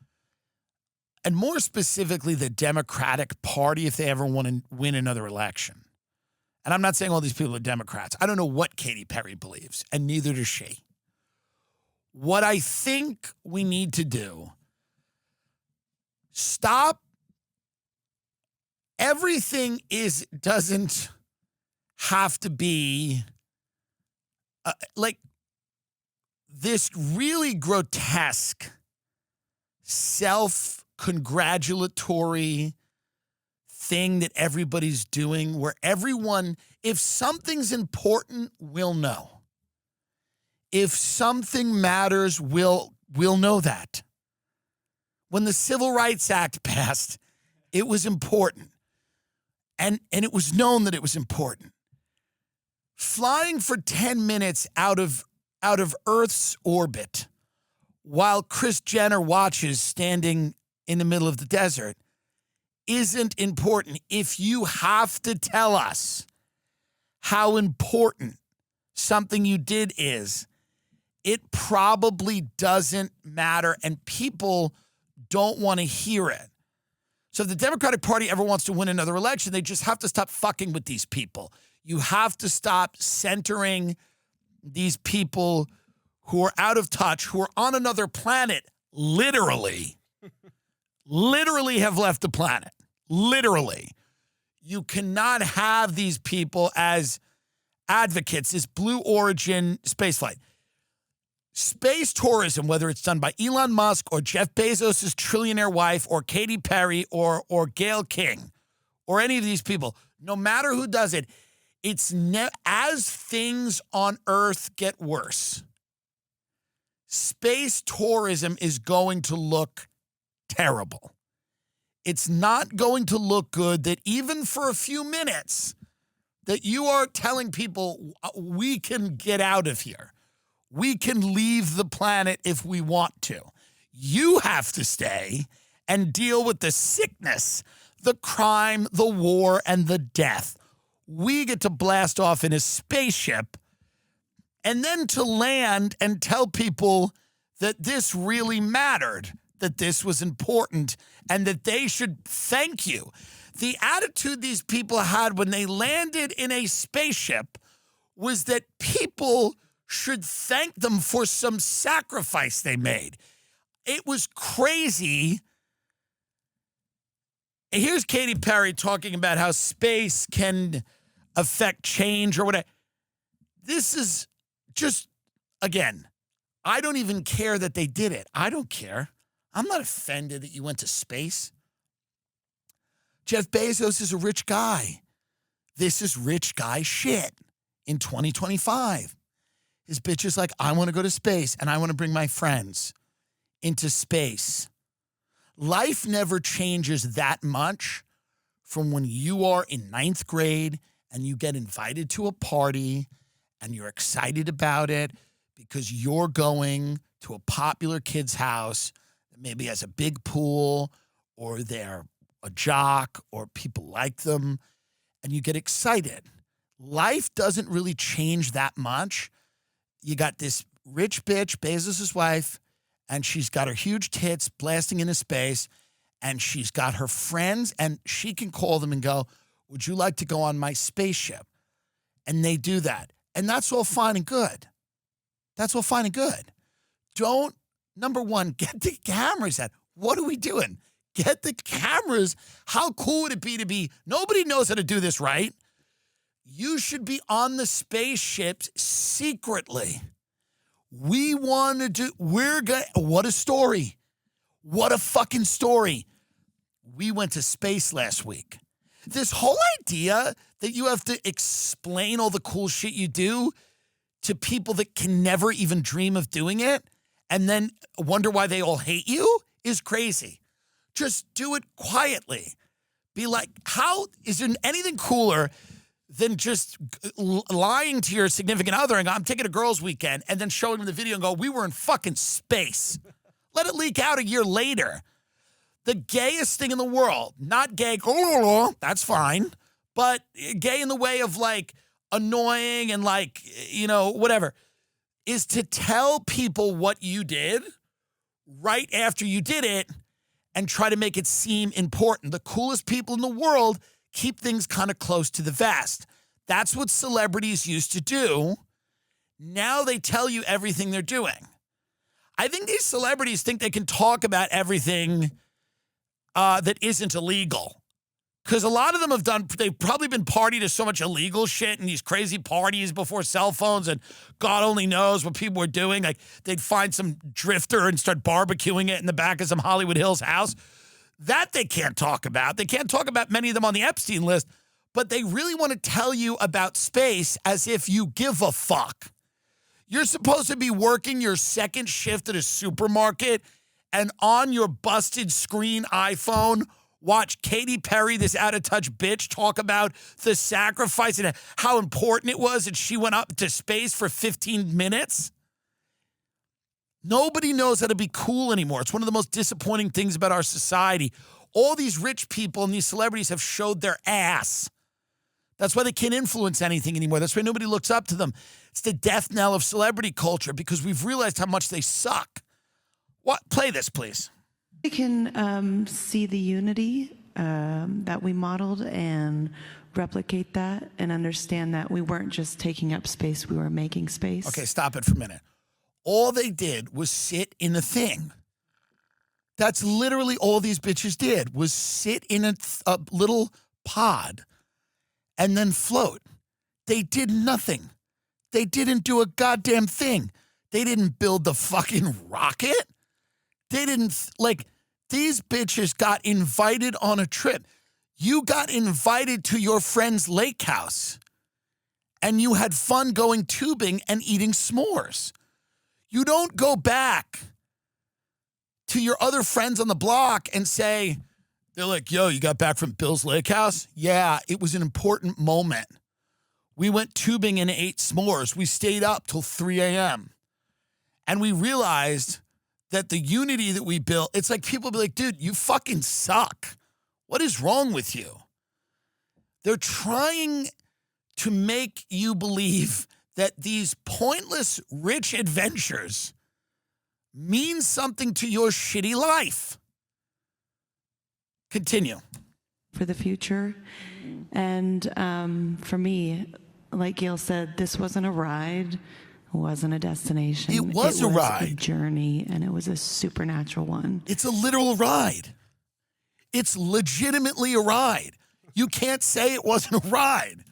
and more specifically the Democratic Party if they ever want to win another election. And I'm not saying all these people are Democrats. I don't know what Katy Perry believes, and neither does she. What I think we need to do, stop. Everything doesn't have to be like this really grotesque, self-congratulatory thing that everybody's doing, where everyone, if something's important, we'll know. If something matters, we'll know that. When the Civil Rights Act passed, it was important. And it was known that it was important. Flying for 10 minutes out of Earth's orbit while Kris Jenner watches standing in the middle of the desert isn't important. If you have to tell us how important something you did is, it probably doesn't matter, and people don't want to hear it. So if the Democratic Party ever wants to win another election, they just have to stop fucking with these people. You have to stop centering these people who are out of touch, who are on another planet, literally have left the planet. Literally. You cannot have these people as advocates, this Blue Origin spaceflight. Space tourism, whether it's done by Elon Musk or Jeff Bezos' trillionaire wife or Katy Perry or Gayle King or any of these people, no matter who does it, as things on Earth get worse, space tourism is going to look terrible. It's not going to look good that even for a few minutes that you are telling people we can get out of here. We can leave the planet if we want to. You have to stay and deal with the sickness, the crime, the war, and the death. We get to blast off in a spaceship and then to land and tell people that this really mattered, that this was important, and that they should thank you. The attitude these people had when they landed in a spaceship was that people should thank them for some sacrifice they made. It was crazy. Here's Katy Perry talking about how space can affect change or whatever. This is just, again, I don't even care that they did it. I don't care. I'm not offended that you went to space. Jeff Bezos is a rich guy. This is rich guy shit in 2025. His bitch is like, I want to go to space and I want to bring my friends into space. Life never changes that much from when you are in 9th grade and you get invited to a party and you're excited about it because you're going to a popular kid's house that maybe has a big pool or they're a jock or people like them and you get excited. Life doesn't really change that much. You got this rich bitch, Bezos' wife, and she's got her huge tits blasting into space, and she's got her friends, and she can call them and go, would you like to go on my spaceship? And they do that. And that's all fine and good. That's all fine and good. Don't, number one, get the cameras out. What are we doing? Get the cameras. How cool would it be nobody knows how to do this right? You should be on the spaceships secretly. We want to do, what a story. What a fucking story. We went to space last week. This whole idea that you have to explain all the cool shit you do to people that can never even dream of doing it and then wonder why they all hate you is crazy. Just do it quietly. Be like, how is there anything cooler than just lying to your significant other and go, I'm taking a girls' weekend, and then showing them the video and go, we were in fucking space. Let it leak out a year later. The gayest thing in the world, not gay, that's fine, but gay in the way of like annoying and like, you know, whatever, is to tell people what you did right after you did it and try to make it seem important. The coolest people in the world keep things kind of close to the vest. That's what celebrities used to do. Now they tell you everything they're doing. I think these celebrities think they can talk about everything that isn't illegal. Because a lot of them they've probably been party to so much illegal shit and these crazy parties before cell phones, and God only knows what people were doing. Like they'd find some drifter and start barbecuing it in the back of some Hollywood Hills house. That they can't talk about. They can't talk about many of them on the Epstein list, but they really want to tell you about space as if you give a fuck. You're supposed to be working your second shift at a supermarket and on your busted screen iPhone, watch Katy Perry, this out-of-touch bitch, talk about the sacrifice and how important it was that she went up to space for 15 minutes. Nobody knows how to be cool anymore. It's one of the most disappointing things about our society. All these rich people and these celebrities have showed their ass. That's why they can't influence anything anymore. That's why nobody looks up to them. It's the death knell of celebrity culture because we've realized how much they suck. What? Play this, please. We can see the unity that we modeled and replicate that and understand that we weren't just taking up space, we were making space. Okay, stop it for a minute. All they did was sit in a thing. That's literally all these bitches did, was sit in a little pod and then float. They did nothing. They didn't do a goddamn thing. They didn't build the fucking rocket. They didn't, like, these bitches got invited on a trip. You got invited to your friend's lake house and you had fun going tubing and eating s'mores. You don't go back to your other friends on the block and say, they're like, yo, you got back from Bill's lake house? Yeah, it was an important moment. We went tubing and ate s'mores. We stayed up till 3 a.m. And we realized that the unity that we built, it's like people be like, dude, you fucking suck. What is wrong with you? They're trying to make you believe that these pointless rich adventures mean something to your shitty life. Continue. For the future. And for me, like Gail said, this wasn't a ride. It wasn't a destination. It was a ride. A journey, and it was a supernatural one. It's a literal ride. It's legitimately a ride. You can't say it wasn't a ride.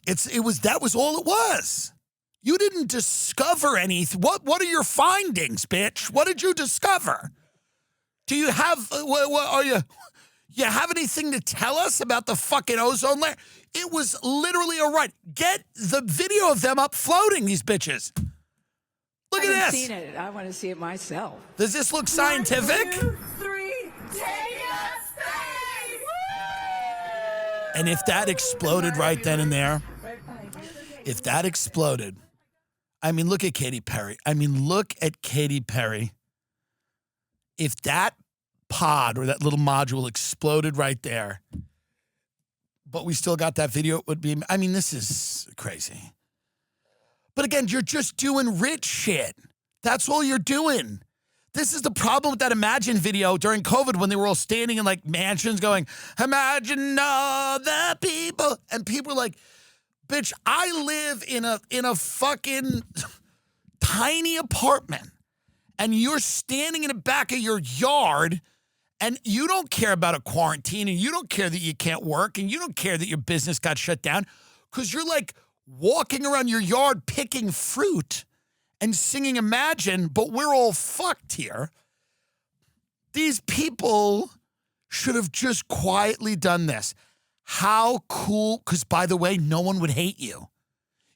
That was all it was. You didn't discover anything. What are your findings, bitch? What did you discover? Do you have you have anything to tell us about the fucking ozone layer? It was literally a ride. Get the video of them up floating, these bitches. Look at this. I haven't seen it. I want to see it myself. Does this look scientific? 1, 2, 3, take us space! And if that exploded right then and there, if that exploded, I mean, look at Katy Perry. If that pod or that little module exploded right there, but we still got that video, it would be, I mean, this is crazy. But again, you're just doing rich shit. That's all you're doing. This is the problem with that Imagine video during COVID when they were all standing in like mansions going, imagine all the people. And people were like, bitch, I live in a fucking tiny apartment and you're standing in the back of your yard and you don't care about a quarantine and you don't care that you can't work and you don't care that your business got shut down because you're like walking around your yard picking fruit and singing Imagine, but we're all fucked here. These people should have just quietly done this. How cool, because by the way, no one would hate you.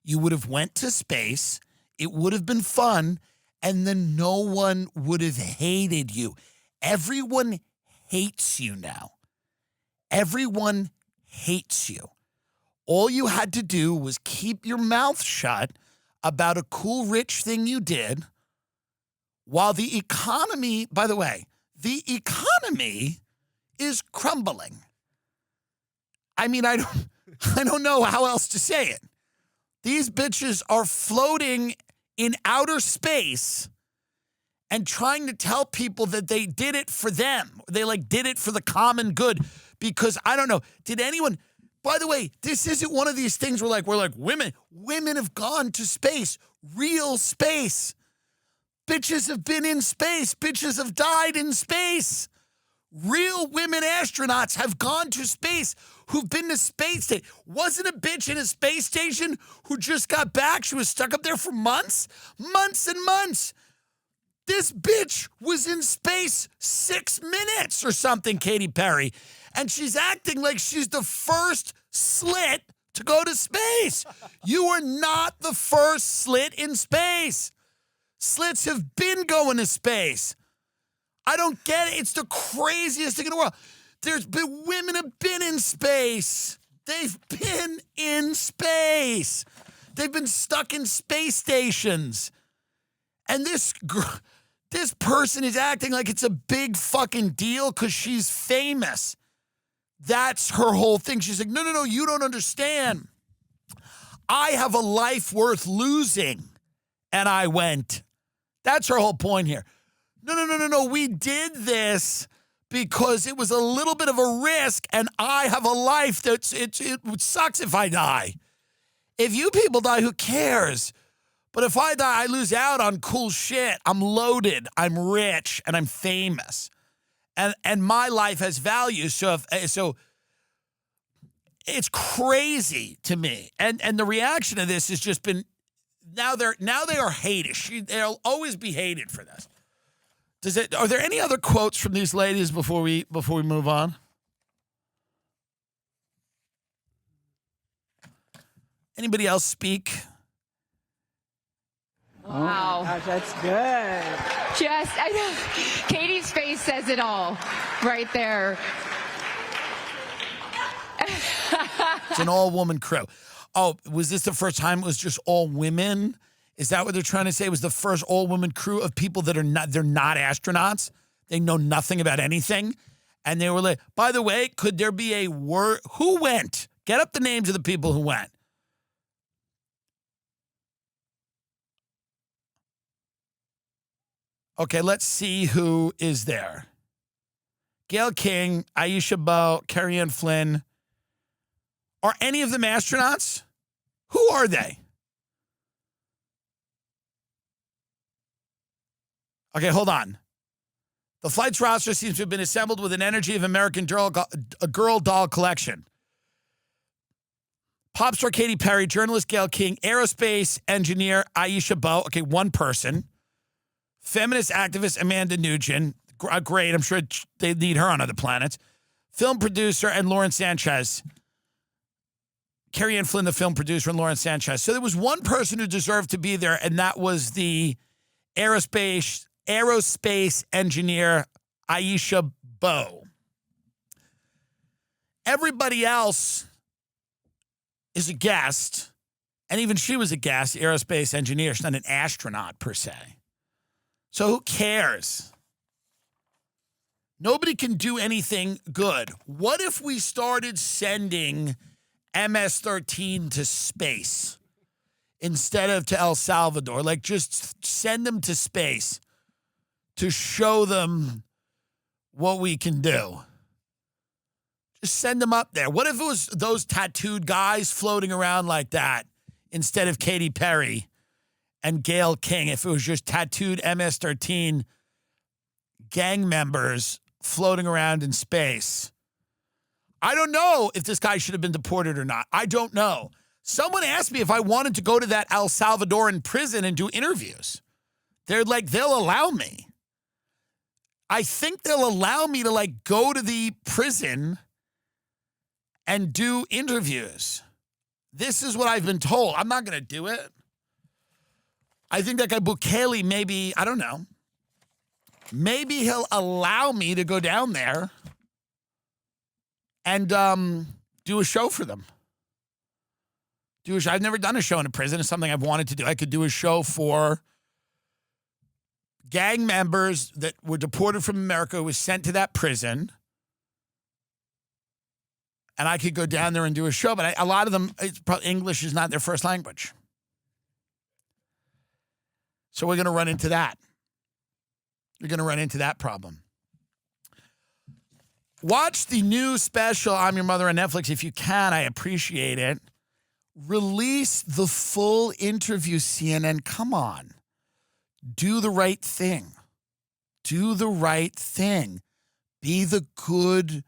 You would have went to space, it would have been fun, and then no one would have hated you. Everyone hates you now. Everyone hates you. All you had to do was keep your mouth shut about a cool, rich thing you did, while the economy, by the way, the economy is crumbling. I mean, I don't know how else to say it. These bitches are floating in outer space and trying to tell people that they did it for them. They did it for the common good because I don't know. Did anyone, by the way, this isn't one of these things where we're like women have gone to space, real space. Bitches have been in space. Bitches have died in space. Real women astronauts have gone to space, who've been to space station. Wasn't a bitch in a space station who just got back. She was stuck up there for months and months. This bitch was in space 6 minutes or something, Katy Perry. And she's acting like she's the first slit to go to space. You are not the first slit in space. Slits have been going to space. I don't get it. It's the craziest thing in the world. Women have been in space. They've been in space. They've been stuck in space stations. And this person is acting like it's a big fucking deal because she's famous. That's her whole thing. She's like, no, you don't understand. I have a life worth losing. And I went. That's her whole point here. No. We did this because it was a little bit of a risk, and I have a life it sucks if I die. If you people die, who cares? But if I die, I lose out on cool shit. I'm loaded, I'm rich, and I'm famous. And my life has value. So it's crazy to me. And the reaction to this has just been now they are hated. They'll always be hated for this. Are there any other quotes from these ladies before we move on? Anybody else speak? Wow. Oh gosh, that's good. I know. Katie's face says it all right there. It's an all-woman crew. Oh, was this the first time it was just all women? Is that what they're trying to say? It was the first all-women crew of people that they're not astronauts? They know nothing about anything? And they were like, by the way, could there be a word? Who went? Get up the names of the people who went. Okay, let's see who is there. Gail King, Aisha Bowe, Carrie Ann Flynn. Are any of them astronauts? Who are they? Okay, hold on. The flight's roster seems to have been assembled with an energy of American Girl doll collection. Pop star Katy Perry, journalist Gail King, aerospace engineer Aisha Bowe. Okay, one person. Feminist activist Amanda Nugent. Great, I'm sure they need her on other planets. Film producer and Lauren Sanchez. Carrie Ann Flynn, the film producer, and Lauren Sanchez. So there was one person who deserved to be there, and that was the aerospace engineer Aisha Bowe. Everybody else is a guest, and even she was a guest, aerospace engineer. She's not an astronaut per se. So who cares? Nobody can do anything good. What if we started sending MS-13 to space instead of to El Salvador? Just send them to space to show them what we can do. Just send them up there. What if it was those tattooed guys floating around like that instead of Katy Perry and Gail King? If it was just tattooed MS-13 gang members floating around in space. I don't know if this guy should have been deported or not. I don't know. Someone asked me if I wanted to go to that El Salvadoran prison and do interviews. They're like, they'll allow me. I think they'll allow me to like go to the prison and do interviews. This is what I've been told. I'm not going to do it. I think that guy Bukele maybe, I don't know. Maybe he'll allow me to go down there and do a show for them. I've never done a show in a prison. It's something I've wanted to do. I could do a show for gang members that were deported from America, who was sent to that prison. And I could go down there and do a show. But a lot of them, English is not their first language. So we're going to run into that. You're going to run into that problem. Watch the new special, I'm Your Mother, on Netflix. If you can, I appreciate it. Release the full interview, CNN. Come on. Do the right thing. Do the right thing. Be the good.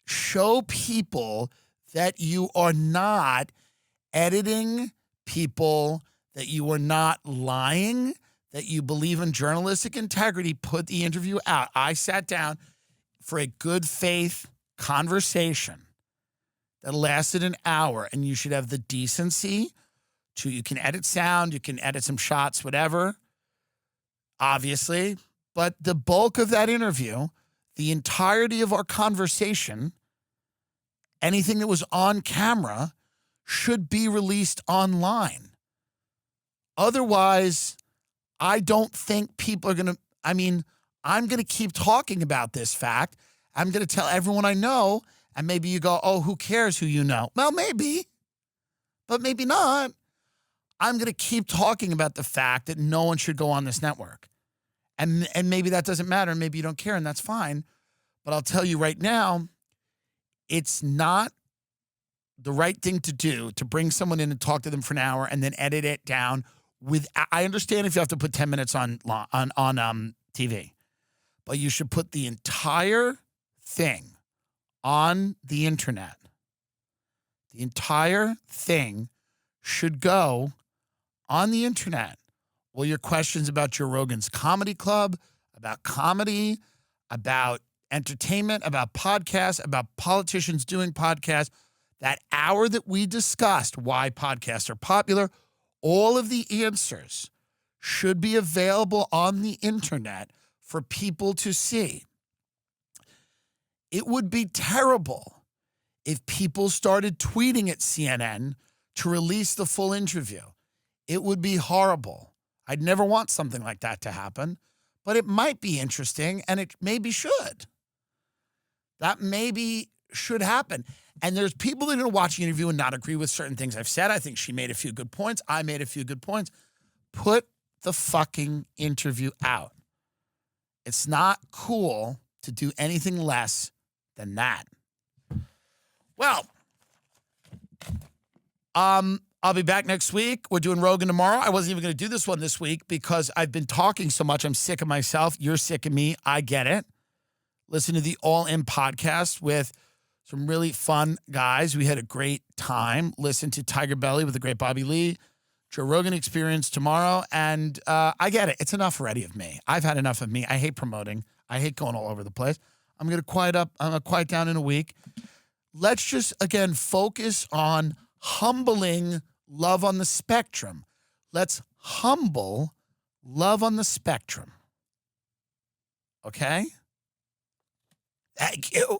Show people that you are not editing people, that you are not lying, that you believe in journalistic integrity. Put the interview out. I sat down for a good faith conversation that lasted an hour, and you should have the decency to, you can edit sound, you can edit some shots, whatever, obviously, but the bulk of that interview, the entirety of our conversation, anything that was on camera should be released online. Otherwise, I don't think people are going to, I'm going to keep talking about this fact. I'm going to tell everyone I know, and maybe you go, oh, who cares who you know? Well, maybe, but maybe not. I'm going to keep talking about the fact that no one should go on this network. And maybe that doesn't matter. Maybe you don't care, and that's fine. But I'll tell you right now, it's not the right thing to do to bring someone in and talk to them for an hour and then edit it down. I understand if you have to put 10 minutes on TV, but you should put the entire thing on the internet. The entire thing should go on the internet. Well, your questions about Joe Rogan's comedy club, about comedy, about entertainment, about podcasts, about politicians doing podcasts, that hour that we discussed why podcasts are popular, all of the answers should be available on the internet for people to see. It would be terrible if people started tweeting at CNN to release the full interview. It would be horrible. I'd never want something like that to happen, but it might be interesting, and it maybe should. That maybe should happen. And there's people that are going to watch the interview and not agree with certain things I've said. I think she made a few good points. I made a few good points. Put the fucking interview out. It's not cool to do anything less than that. Well, I'll be back next week. We're doing Rogan tomorrow. I wasn't even going to do this one this week because I've been talking so much. I'm sick of myself. You're sick of me. I get it. Listen to the All In podcast with some really fun guys. We had a great time. Listen to Tiger Belly with the great Bobby Lee. Joe Rogan Experience tomorrow. And I get it. It's enough already of me. I've had enough of me. I hate promoting. I hate going all over the place. I'm going to quiet up. I'm going to quiet down in a week. Let's just, again, focus on humbling love on the spectrum. Let's humble love on the spectrum. Okay? Thank you.